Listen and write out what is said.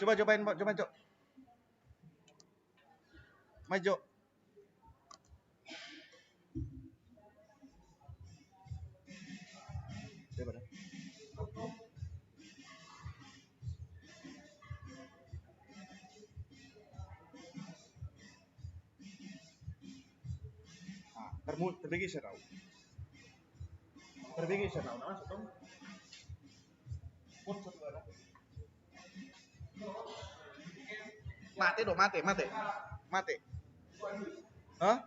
Coba cobain, Pak. Coba, Cok. Maju. Coba deh. Terbagi siya raw. Terbagi siya raw. Masuk dong. Put sa tuwa. Mate do, mate. Mate. Hah?